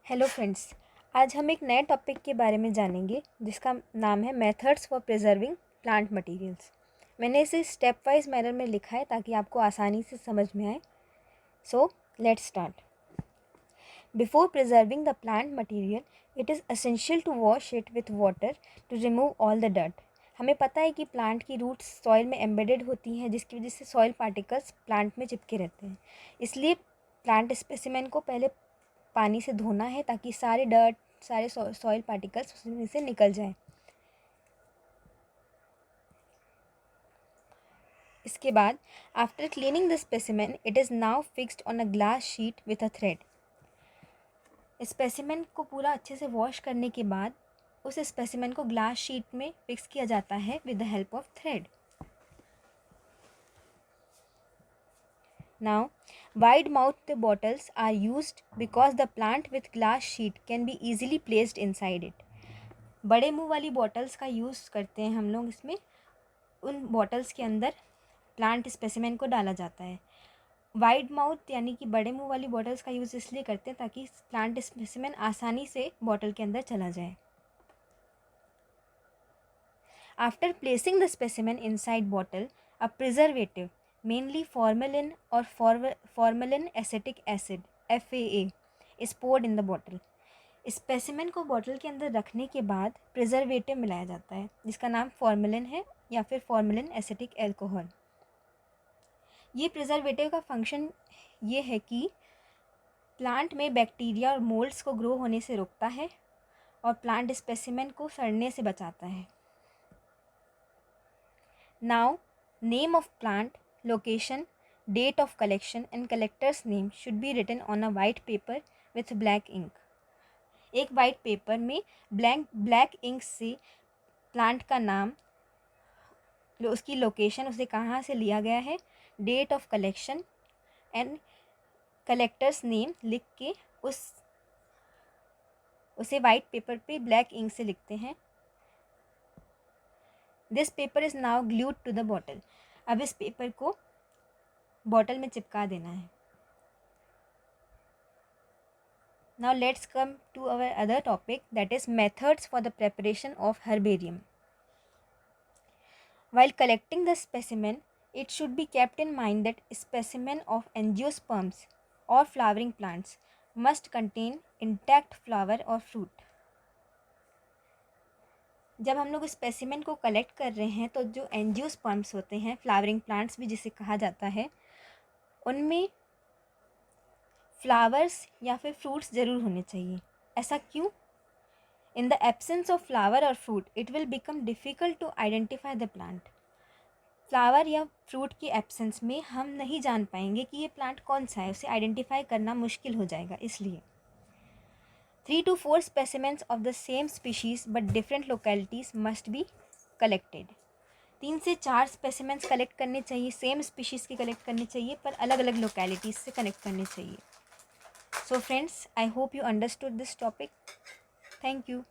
Hello friends, आज हम एक नए टॉपिक के बारे में जानेंगे जिसका नाम है methods for preserving plant materials. मैंने इसे स्टेप वाइज मैनर में लिखा है ताकि आपको आसानी से समझ में आए। So let's start. Before preserving the plant material, it is essential to wash it with water to remove all the dirt. हमें पता है कि प्लांट की रूट्स सॉइल में एम्बेडेड होती हैं, जिसकी वजह से सॉइल पार्टिकल्स प्लांट में चिपके रहते हैं। इसलिए प्लांट स्पेसिमेन को पहले पानी से धोना है ताकि सारे डर्ट, सारे सॉइल पार्टिकल्स उसमें से निकल जाएं। इसके बाद after cleaning the specimen, it is now fixed on a glass sheet with a thread. Specimen को पूरा अच्छे से वॉश करने के बाद उस स्पेसिमेन को ग्लास शीट में फिक्स किया जाता है with the help of thread. Now, wide mouthed bottles are used because the plant with glass sheet can be easily placed inside it. बड़े मुंह वाली बॉटल्स का यूज़ करते हैं हम लोग इसमें। उन बॉटल्स के अंदर प्लांट स्पेसिमेन को डाला जाता है। वाइड माउथ यानी कि बड़े मुंह वाली बॉटल्स का यूज़ इसलिए करते हैं ताकि प्लांट स्पेसिमेन आसानी से बॉटल के अंदर चला जाए। After placing the specimen inside bottle, a preservative mainly formalin or formalin acetic acid FAA is poured in the bottle. Specimen को बॉटल के अंदर रखने के बाद प्रिजर्वेटिव मिलाया जाता है जिसका नाम फॉर्मेलिन है या फिर फॉर्मेलिन एसिटिक एल्कोहल। ये प्रिजर्वेटिव का फंक्शन ये है कि प्लांट में बैक्टीरिया और मोल्ड्स को ग्रो होने से रोकता है और प्लांट स्पेसिमेन को सड़ने से बचाता है। Now name of plant, location, date of collection and collector's name should be written on a white paper with black ink. एक वाइट पेपर में ब्लैक इंक से प्लांट का नाम, उसकी लोकेशन, उसे कहाँ से लिया गया है, date of collection and collector's name लिख के उसे वाइट पेपर पे ब्लैक इंक से लिखते हैं। This paper is now glued to the bottle. अब इस पेपर को बॉटल में चिपका देना है। Now let's come to our other topic, that is methods for the preparation of herbarium. While collecting the specimen, it should be kept in mind that specimen of angiosperms or flowering plants must contain intact flower or fruit. जब हम लोग specimen को collect कर रहे हैं तो जो angiosperms होते हैं, फ्लावरिंग प्लांट्स भी जिसे कहा जाता है, उनमें फ्लावर्स या फिर फ्रूट्स ज़रूर होने चाहिए। ऐसा क्यों? In the absence of flower or fruit, it will become difficult to identify the plant. Flower या फ्रूट की एब्सेंस में हम नहीं जान पाएंगे कि ये प्लांट कौन सा है, उसे आइडेंटिफाई करना मुश्किल हो जाएगा। इसलिए 3 to 4 specimens of the same species but different localities must be collected. 3 से 4 स्पेसिमेंट्स कलेक्ट करने चाहिए, सेम स्पीशीज़ के कलेक्ट करने चाहिए पर अलग अलग लोकेलिटीज़ से कनेक्ट करने चाहिए। So friends, I hope you understood this topic. Thank you.